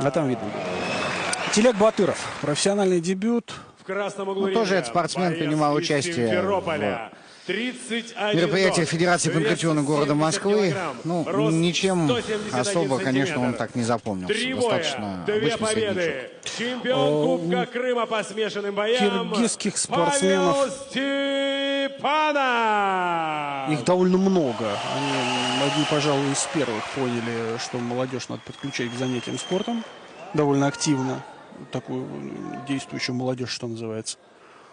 А там видно. Телек Батыров. Профессиональный дебют. В красном углу тоже этот спортсмен принимал участие в мероприятиях Федерации панкратиона города Москвы. Ну, ничем особо, конечно, он так не запомнился. Достаточно обычный среднячок. Чемпион Кубка Крыма по смешанным боям. Киргизских спортсменов. Павел Степанов. Их довольно много. Они, пожалуй, из первых поняли, что молодежь надо подключать к занятиям спортом. Довольно активно. Такую действующую молодежь, что называется.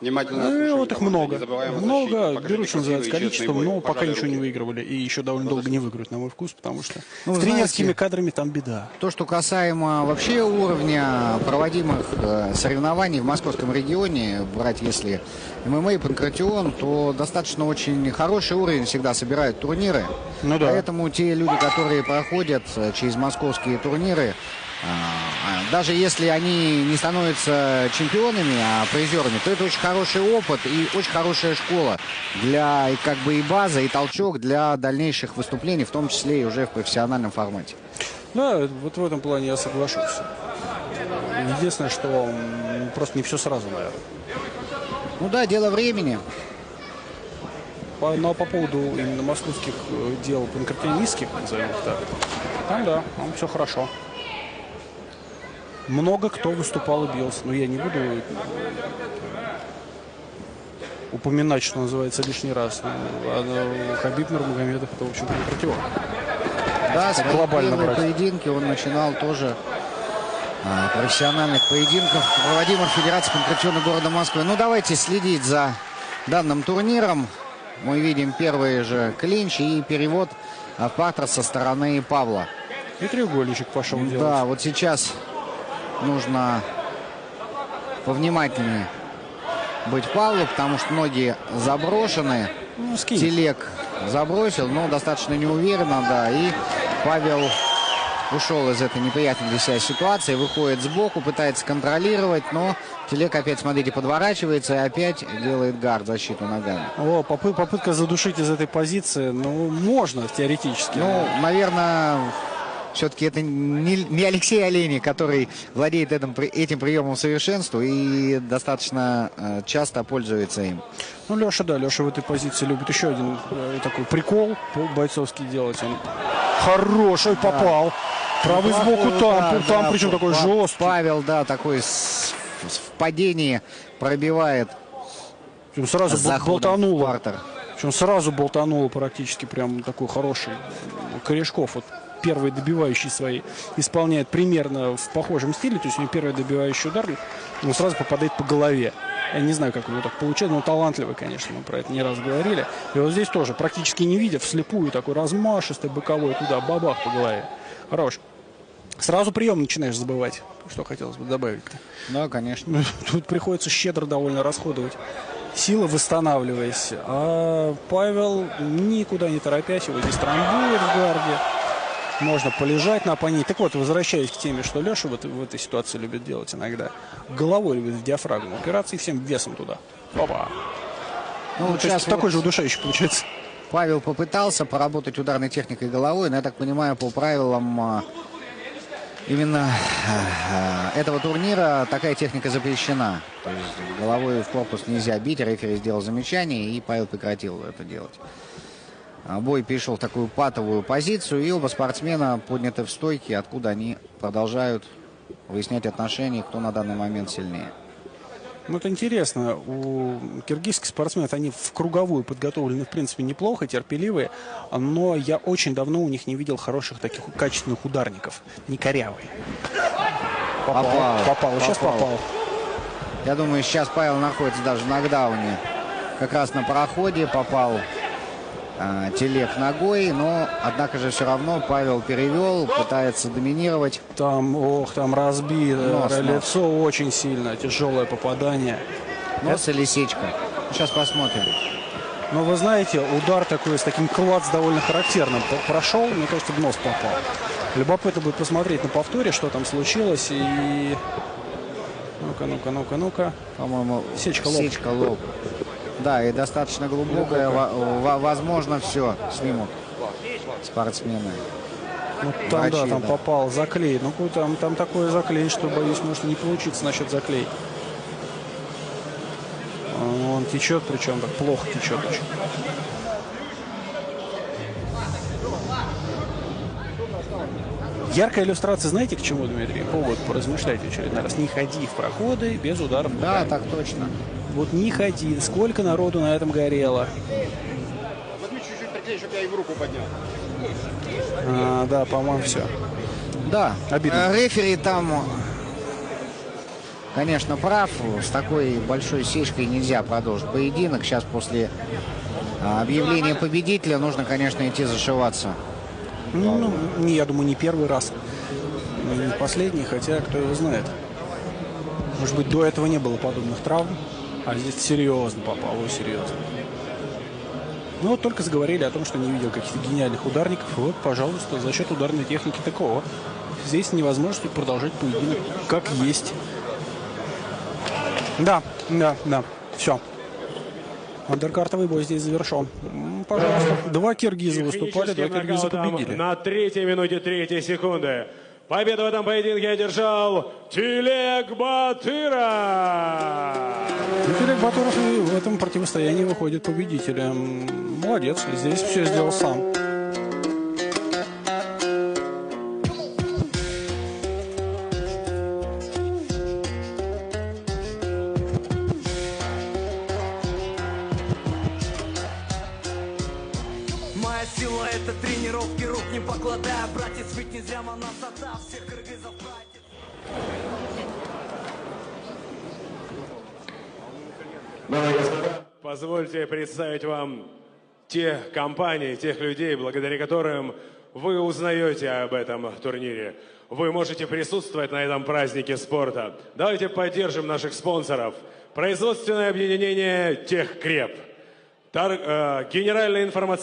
Вот их много. Много, берут, что называется, количеством, но пока ничего не выигрывали. И еще довольно долго не выиграют, на мой вкус, потому что с тренерскими кадрами там беда. То, что касаемо вообще уровня проводимых соревнований в московском регионе, брать если ММА и панкратион, то достаточно очень хороший уровень всегда собирают турниры. Ну да. Поэтому те люди, которые проходят через московские турниры, даже если они не становятся чемпионами, а призерами, то это очень хороший опыт и очень хорошая школа для как бы и база, и толчок для дальнейших выступлений, в том числе и уже в профессиональном формате. Да, вот в этом плане я соглашусь. Единственное, что просто не все сразу, наверное. Ну да, дело времени. Но по поводу именно московских дел панкратионистских, назовем их так, там да, там все хорошо. Много кто выступал и бился, но я не буду упоминать, что называется, лишний раз. Хабиб Нурмагомедов, это, в общем, панкратион. Да, свои глобально первые поединки он начинал тоже профессиональных поединков, проводимых Федерацией панкратиона города Москвы. Ну, давайте следить за данным турниром. Мы видим первые же клинчи и перевод в партер со стороны Павла. И треугольничек пошел делать. Да, вот сейчас нужно повнимательнее быть Павлу, потому что ноги заброшены. Ну, Телек забросил, но достаточно неуверенно, да. И Павел ушел из этой неприятной для себя ситуации, выходит сбоку, пытается контролировать, но Телек опять, смотрите, подворачивается и опять делает гард, защиту ногами. Попытка задушить из этой позиции, ну, можно теоретически. Ну, наверное, все-таки это не Алексей Олейник, который владеет этим приемом совершенству и достаточно часто пользуется им. Ну, Леша, да, Леша в этой позиции любит еще один такой прикол бойцовский делать. Он хороший, попал. Правый сбоку там, причем такой жесткий. Павел, да, такой в падении пробивает. Причем сразу болтануло. Причем сразу болтануло практически прям такой хороший. Корешков вот первый добивающий свои исполняет примерно в похожем стиле. То есть у него первый добивающий удар, он сразу попадает по голове. Я не знаю, как у него так получается, но талантливый, конечно, мы про это не раз говорили. И вот здесь тоже, практически не видя, вслепую такой размашистый боковой туда, бабах по голове. Хорош. Сразу прием начинаешь забывать, что хотелось бы добавить-то. Да, конечно. Тут приходится щедро довольно расходовать силы, восстанавливаясь. А Павел, никуда не торопясь, его здесь трамбует в гарде. Можно полежать на оппоненте. Так вот, возвращаясь к теме, что Леша в этой ситуации любит делать иногда. Головой любит в диафрагму опираться и всем весом туда. Опа. Ну, сейчас такой же удушающий получается. Павел попытался поработать ударной техникой головой, но я так понимаю, по правилам именно этого турнира такая техника запрещена. То есть головой в корпус нельзя бить. Рефери сделал замечание, и Павел прекратил это делать. Бой перешел в такую патовую позицию, и оба спортсмена подняты в стойке, откуда они продолжают выяснять отношения, кто на данный момент сильнее. Ну, это интересно. У киргизских спортсменов, они в круговую подготовлены, в принципе, неплохо, терпеливые, но я очень давно у них не видел хороших таких качественных ударников. Не корявые. Попал. Сейчас попал. Я думаю, сейчас Павел находится даже в нокдауне. Как раз на проходе попал Телек ногой, но, однако же, все равно Павел перевел, пытается доминировать. Там разбито лицо очень сильно, тяжелое попадание. Нос или сечка? Сейчас посмотрим. Но вы знаете, удар такой с таким клац довольно характерным прошел, мне кажется, в нос попал. Любопытно будет посмотреть на повторе, что там случилось. И ну-ка. По-моему, сечка лоб. Да, и достаточно глубокая. Возможно, все снимут спортсмены. Ну, там, врачи, да, там да. попал заклей. Ну, там такой заклей, что, боюсь, может не получиться насчет заклей. Он течет, причем так плохо течет очень. Яркая иллюстрация, знаете, к чему, Дмитрий? Повод поразмышлять в очередной раз. Не ходи в проходы без ударов. Да, руками. так точно. Вот не ходи. Сколько народу на этом горело. Возьми чуть-чуть приклей, чтобы я и в руку поднял. Да, по-моему, все. Да, Обидно. рефери там, конечно, прав. С такой большой сечкой нельзя продолжить поединок. Сейчас после объявления победителя нужно, конечно, идти зашиваться. Ну, я думаю, не первый раз. Не последний, хотя кто его знает. Может быть, до этого не было подобных травм. А здесь серьезно попало, серьезно. Ну вот только заговорили о том, что не видел каких-то гениальных ударников. Вот, пожалуйста, за счет ударной техники такого. Здесь невозможно продолжать поединок как есть. Да. Все. Андеркартовый бой здесь завершен. Пожалуйста. Два киргиза выступали, два киргиза победили. На 3-й минуте 3 секунды. Победу в этом поединке одержал Тилек Батыров. Тилек Батыров в этом противостоянии выходит победителем. Молодец, здесь все сделал сам. Моя сила — это тренировки, рук не покладая. Братец, ведь не зря нас отдав, всех кыргызов братьев. Позвольте представить вам те компании, тех людей, благодаря которым вы узнаете об этом турнире. Вы можете присутствовать на этом празднике спорта. Давайте поддержим наших спонсоров. Производственное объединение «Техкреп». Генеральная информационная